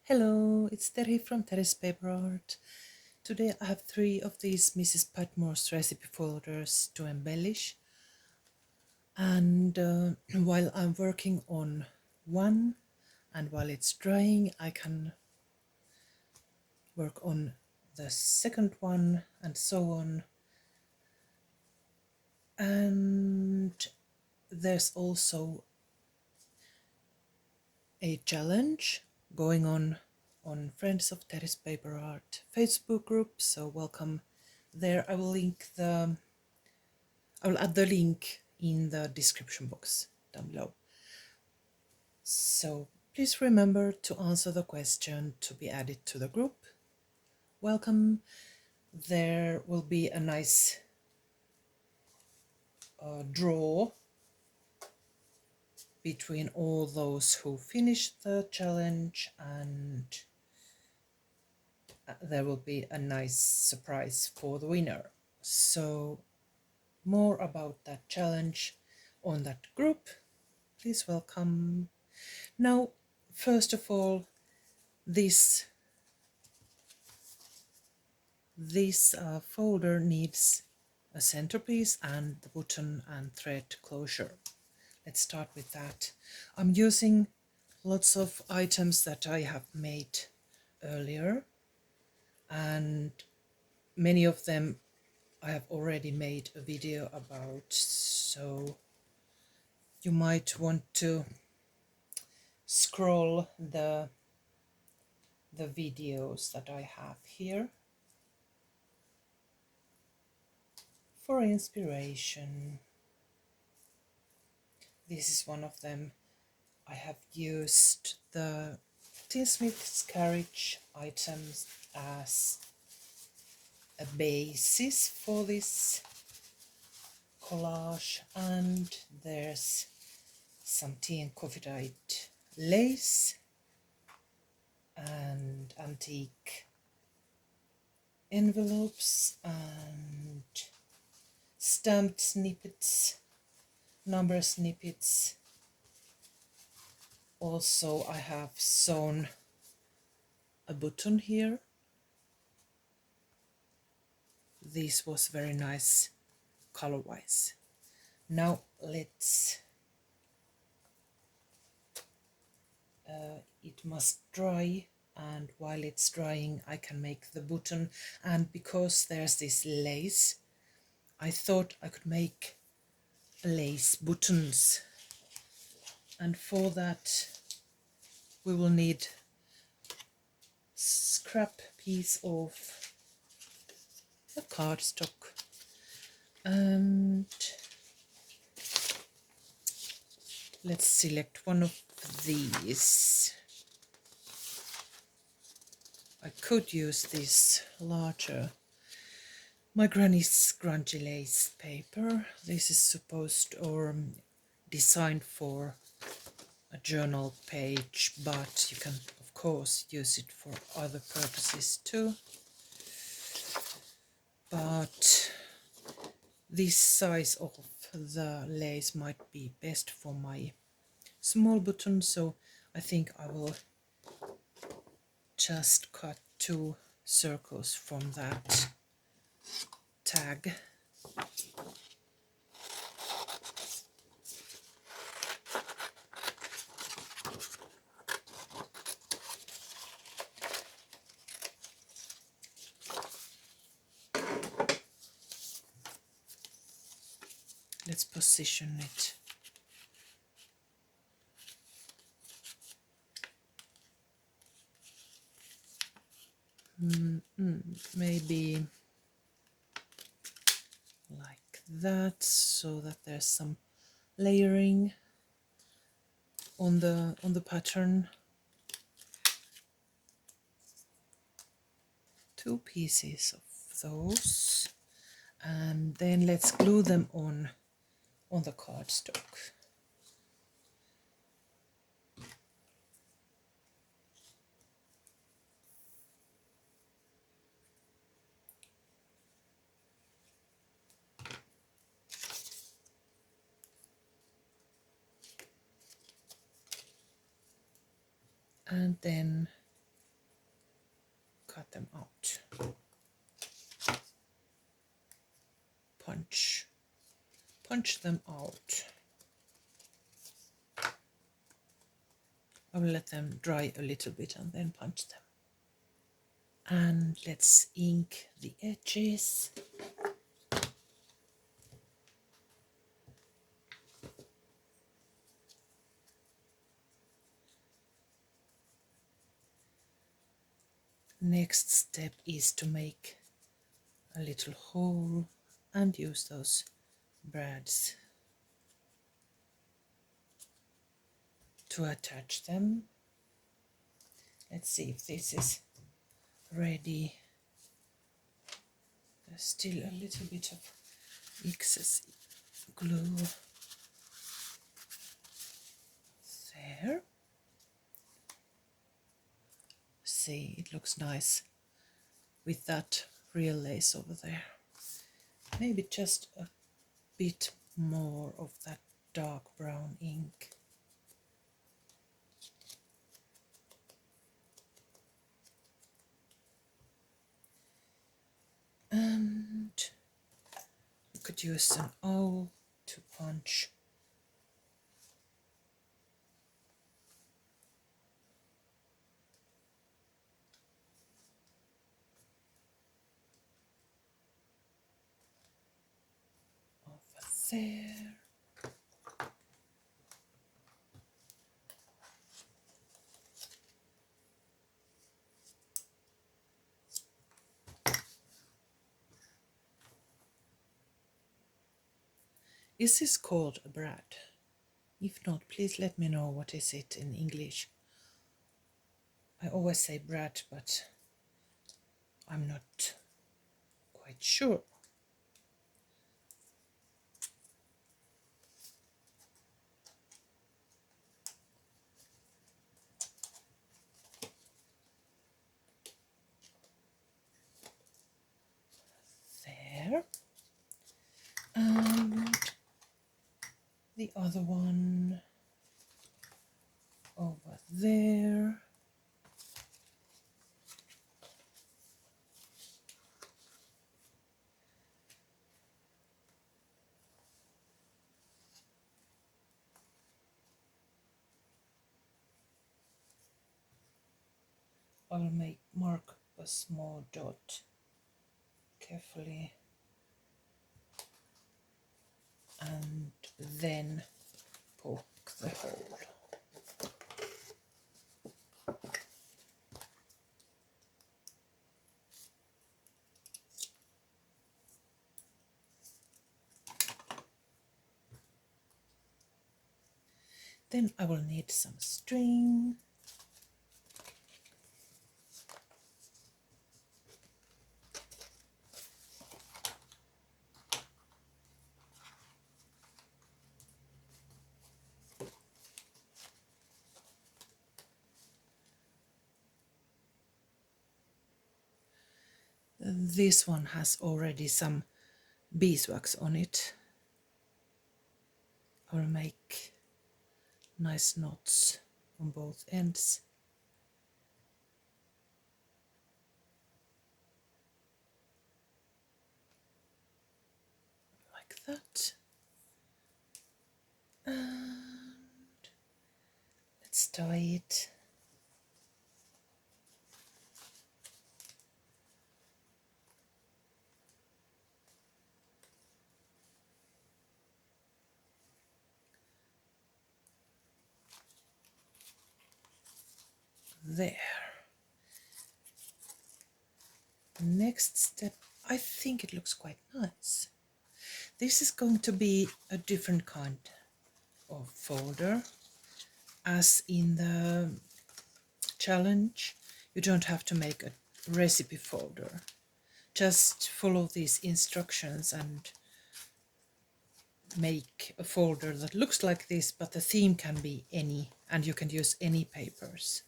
Hello, it's Terry from Terry's TPArt. Today I have 3 of these Mrs. Patmore's recipe folders to embellish, and while I'm working on one and while it's drying I can work on the second one and so on. And there's also a challenge going on Friends of Terry's TPArt Facebook group, so welcome there. I will add the link in the description box down below. So please remember to answer the question to be added to the group. Welcome. There will be a nice draw between all those who finished the challenge, and there will be a nice surprise for the winner. So more about that challenge on that group. Please welcome. Now, first of all, this folder needs a centerpiece and the button and thread closure. Let's start with that. I'm using lots of items that I have made earlier, and many of them I have already made a video about, so you might want to scroll the videos that I have here for inspiration. This is one of them. I have used the Tinsmith's carriage items as a basis for this collage, and there's some tea and coffee dyed lace and antique envelopes and stamped snippets, number snippets. Also, I have sewn a button here. This was very nice color-wise. Now let's it must dry, and while it's drying I can make the button. And because there's this lace, I thought I could make lace buttons, and for that we will need scrap piece of a cardstock, and let's select one of these. I could use this larger, my granny's grungy lace paper. This is supposed or designed for a journal page, but you can of course use it for other purposes too. But this size of the lace might be best for my small button, so I think I will just cut 2 circles from that tag. Let's position it. Maybe like that, so that there's some layering on the pattern. 2 pieces of those, and then let's glue them on the cardstock. And then cut them out. Punch them out. I will let them dry a little bit and then punch them. And let's ink the edges. Next step is to make a little hole and use those brads to attach them. Let's see if this is ready. There's still a little bit of excess glue there. See, it looks nice with that real lace over there. Maybe just a bit more of that dark brown ink. And you could use an awl to punch. Over there. Is this called a brad? If not, please let me know what is it in English. I always say brad, but I'm not quite sure. There. And the other one over there. I'll mark a small dot carefully and then poke the hole. Then I will need some string. This one has already some beeswax on it. I will make nice knots on both ends. Like that. And let's tie it. There. Next step, I think it looks quite nice. This is going to be a different kind of folder. As in the challenge, you don't have to make a recipe folder. Just follow these instructions and make a folder that looks like this, but the theme can be any, and you can use any papers.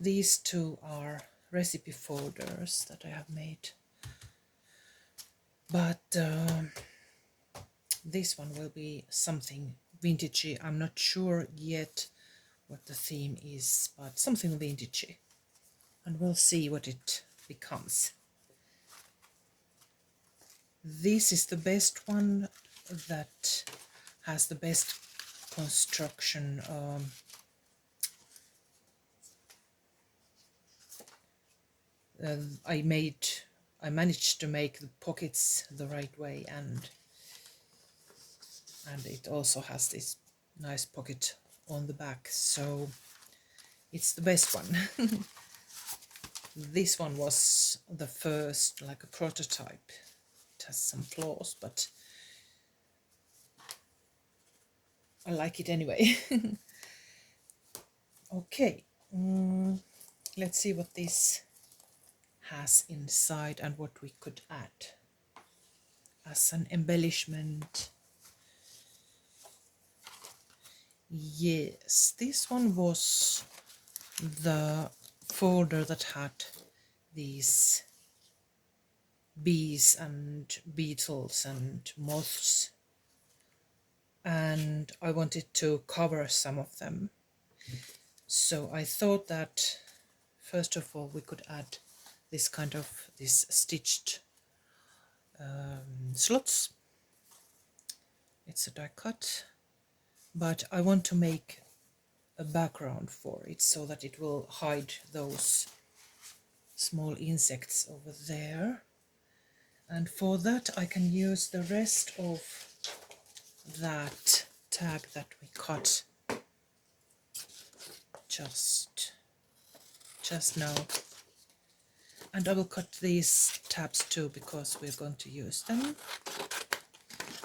These two are recipe folders that I have made, but this one will be something vintagey. I'm not sure yet what the theme is, but something vintagey. and we'll see what it becomes. This is the best one that has the best construction. I managed to make the pockets the right way, and it also has this nice pocket on the back, so it's the best one. This one was the first, like a prototype. It has some flaws, but I like it anyway. Okay, let's see what this has inside and what we could add as an embellishment. Yes, this one was the folder that had these bees and beetles and moths, and I wanted to cover some of them. So I thought that first of all we could add this stitched slots. It's a die cut, but I want to make a background for it so that it will hide those small insects over there. And for that I can use the rest of that tag that we cut just now. And I will cut these tabs too because we're going to use them.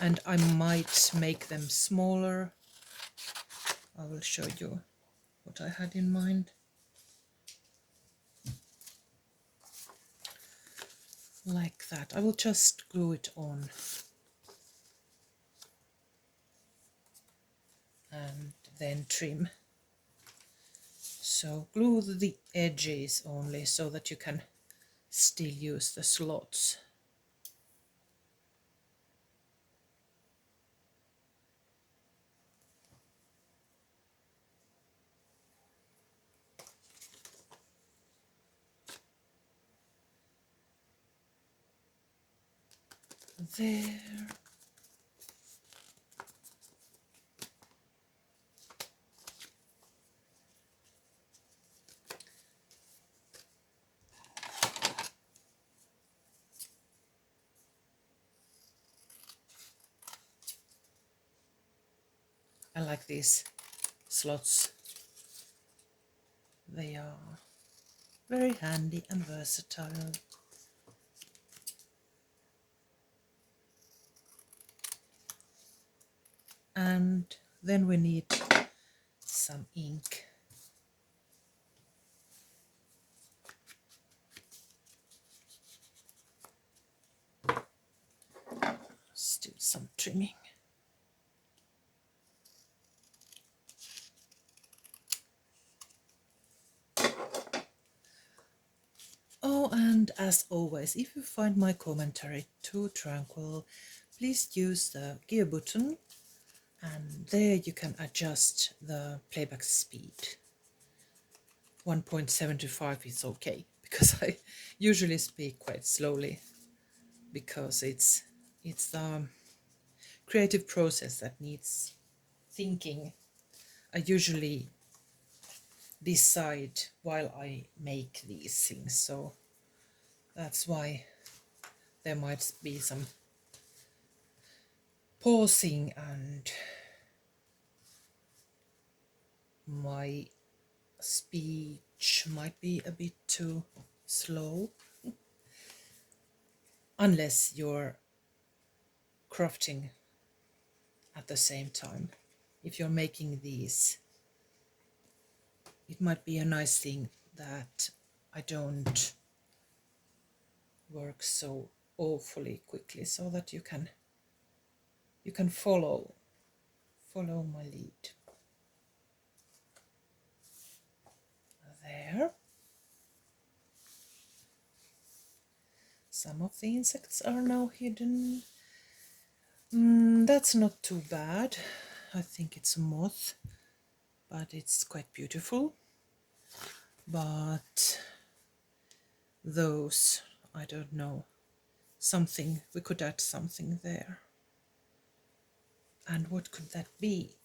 And I might make them smaller. I will show you what I had in mind. Like that. I will just glue it on. And then trim. So glue the edges only so that you can still use the slots. There. I like these slots. They are very handy and versatile. And then we need some ink. Still some trimming. Oh, and as always, if you find my commentary too tranquil, please use the gear button, and there you can adjust the playback speed. 1.75 is okay, because I usually speak quite slowly, because it's the creative process that needs thinking. I usually decide while I make these things, so that's why there might be some pausing and my speech might be a bit too slow, unless you're crafting at the same time. If you're making these, it might be a nice thing that I don't work so awfully quickly, so that you can follow my lead. There. Some of the insects are now hidden. That's not too bad. I think it's a moth, but it's quite beautiful. But those, I don't know, something, we could add something there. And what could that be?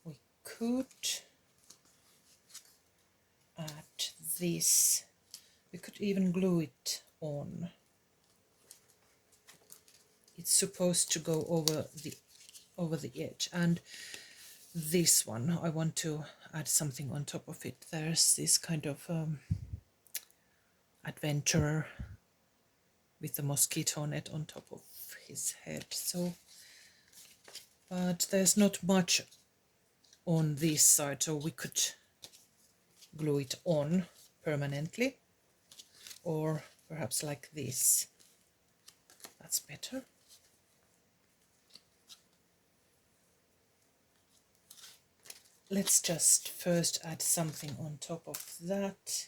We could add this. We could even glue it on. It's supposed to go over the edge. And this one, I want to add something on top of it. There's this kind of adventurer with the mosquito net on top of his head. So, but there's not much on this side, so we could glue it on permanently, or perhaps like this. That's better. Let's just first add something on top of that.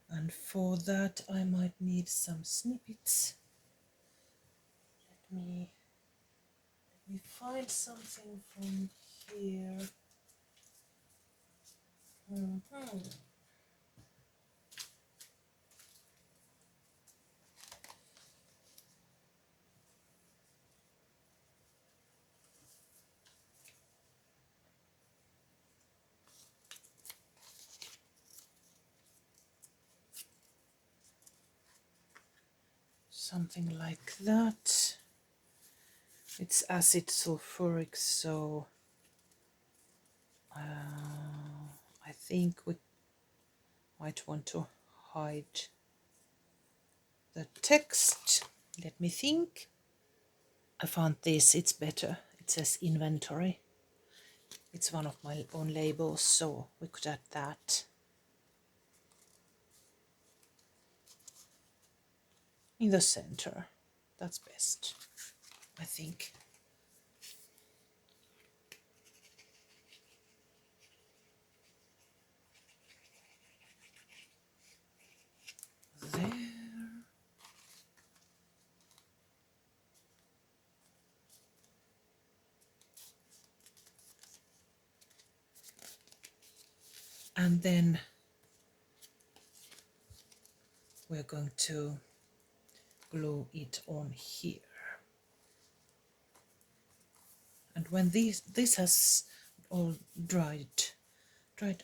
And for that I might need some snippets. Let me find something from here. Something like that. It's acid sulfuric, so I think we might want to hide the text. Let me think. I found this, it's better. It says inventory. It's one of my own labels, so we could add that. In the center. That's best, I think. There. And then we're going to glue it on here. And when this has all dried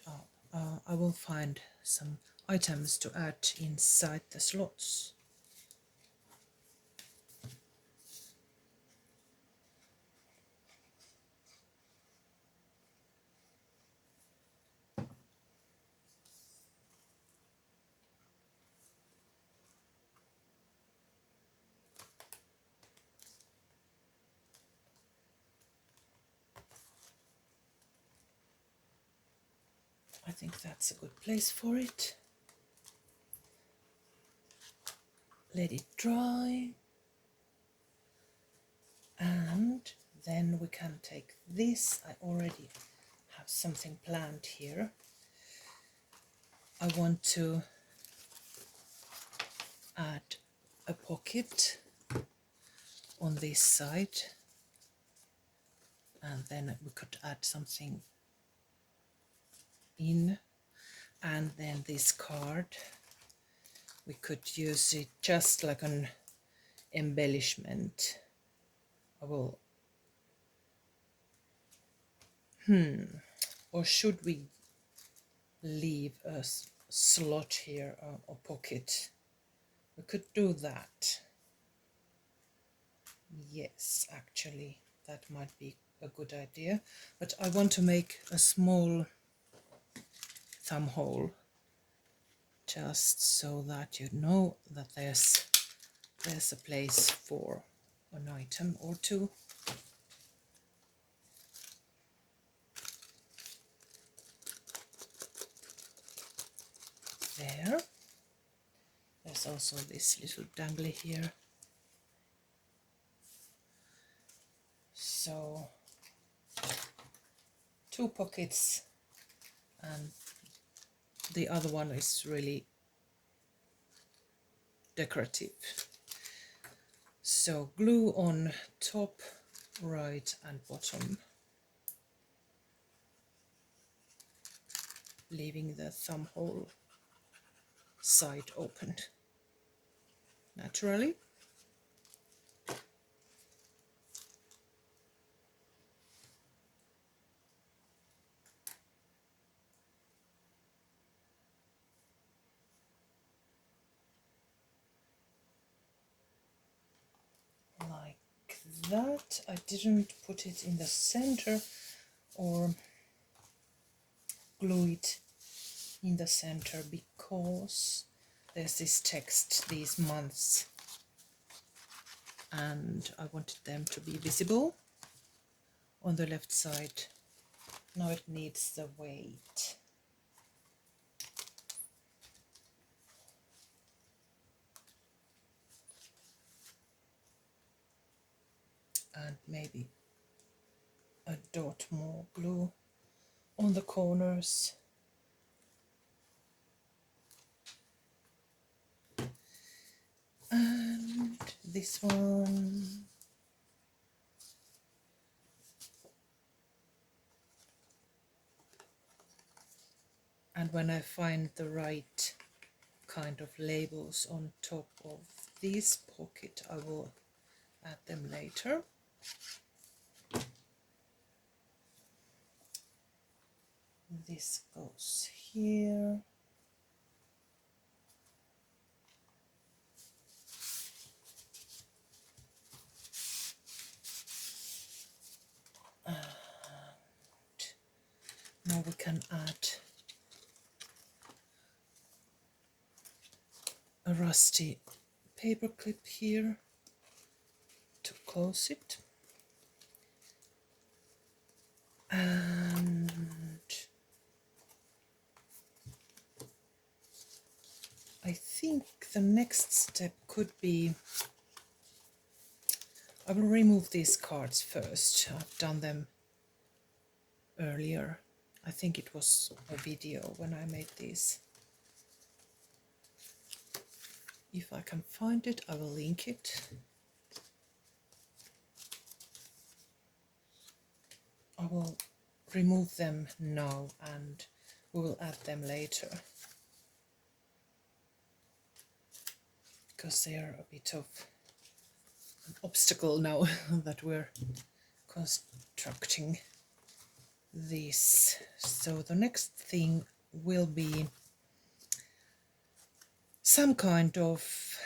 up, I will find some items to add inside the slots. I think that's a good place for it. Let it dry. And then we can take this. I already have something planned here. I want to add a pocket on this side. And then we could add something in. And then this card, we could use it just like an embellishment. I will, or should we leave a slot here, a pocket? We could do that. Yes, actually, that might be a good idea. But I want to make a small thumb hole, just so that you know that there's a place for an item or two. There. There's also this little dangly here. So 2 pockets, and the other one is really decorative. So glue on top, right and bottom. leaving the thumb hole side opened naturally. Like that. I didn't put it in the center or glue it in the center because there's this text, these months, and I wanted them to be visible on the left side. Now it needs the weight. And maybe a dot more glue on the corners. And this one. And when I find the right kind of labels on top of this pocket, I will add them later. This goes here. And now we can add a rusty paper clip here to close it. And I think the next step could be, I will remove these cards first. I've done them earlier. I think it was a video when I made these. If I can find it, I will link it. I will remove them now and we will add them later, because they are a bit of an obstacle now that we're constructing this. So the next thing will be some kind of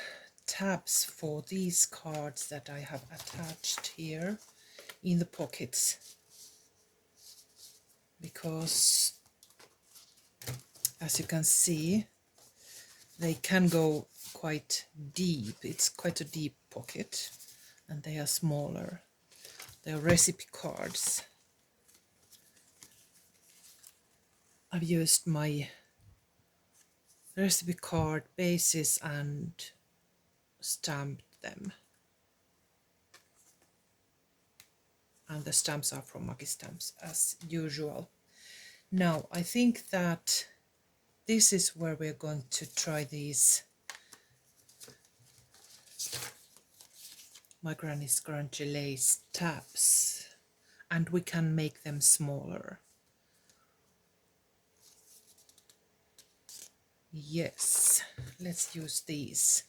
tabs for these cards that I have attached here in the pockets, because as you can see they can go quite deep. It's quite a deep pocket and they are smaller. They are recipe cards. I've used my recipe card bases and stamped them. And the stamps are from Maki Stamps as usual. Now I think that this is where we're going to try these My Granny's Grungy Lace tabs, and we can make them smaller. Yes, let's use these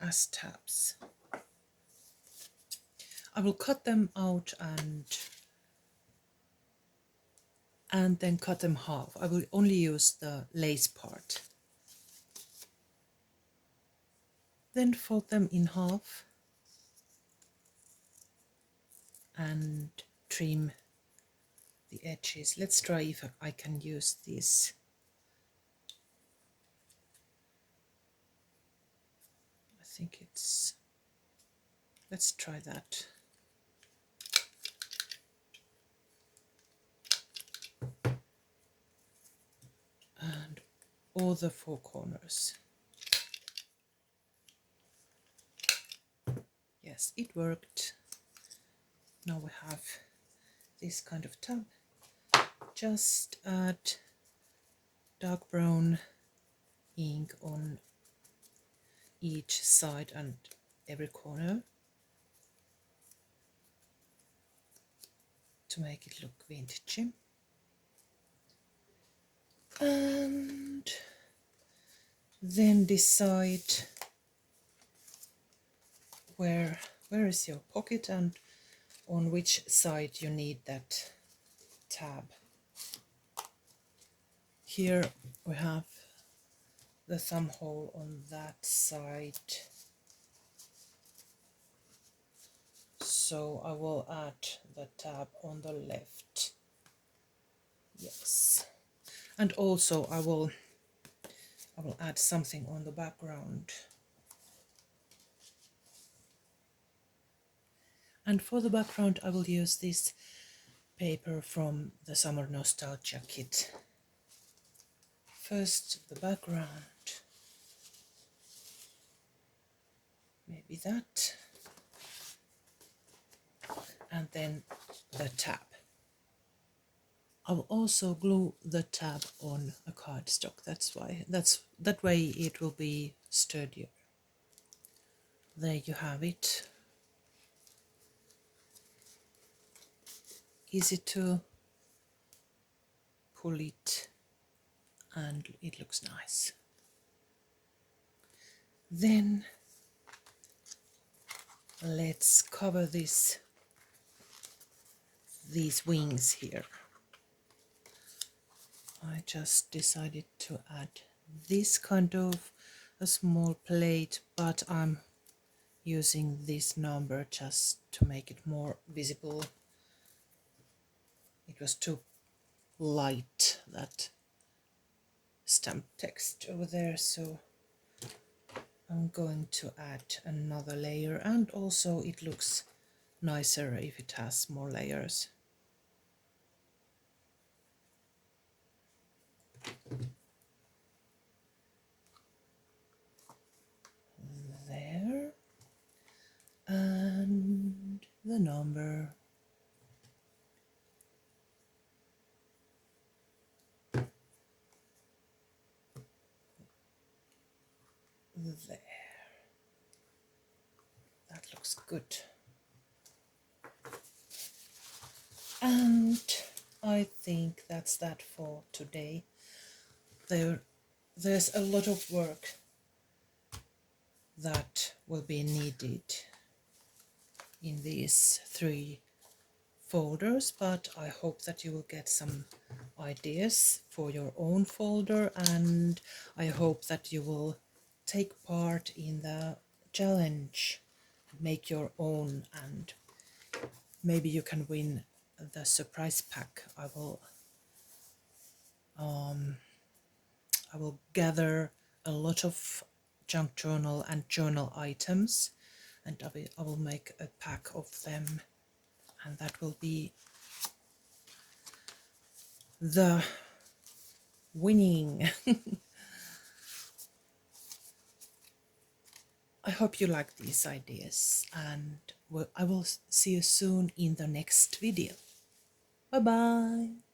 as tabs. I will cut them out and then cut them half. I will only use the lace part. Then fold them in half and trim the edges. Let's try if I can use this. I think it's, let's try that. And all the four corners. Yes, it worked. Now we have this kind of tab. Just add dark brown ink on each side and every corner to make it look vintagey. And then decide where is your pocket and on which side you need that tab. Here we have the thumb hole on that side, so I will add the tab on the left. Yes, and also I will add something on the background. And for the background I will use this paper from the Summer Nostalgia kit. First the background, maybe that, and then the tab. I will also glue the tab on a cardstock. That way it will be sturdier. There you have it. Easy to pull it and it looks nice. Then let's cover these wings here. I just decided to add this kind of a small plate, but I'm using this number just to make it more visible. It was too light, that stamp text over there, so I'm going to add another layer, and also it looks nicer if it has more layers. There, and the number. There. That looks good. And I think that's that for today. There's a lot of work that will be needed in these 3 folders, but I hope that you will get some ideas for your own folder, and I hope that you will take part in the challenge, make your own, and maybe you can win the surprise pack. I will gather a lot of junk journal and journal items, and I will make a pack of them, and that will be the winning. I hope you like these ideas, and I will see you soon in the next video. Bye bye.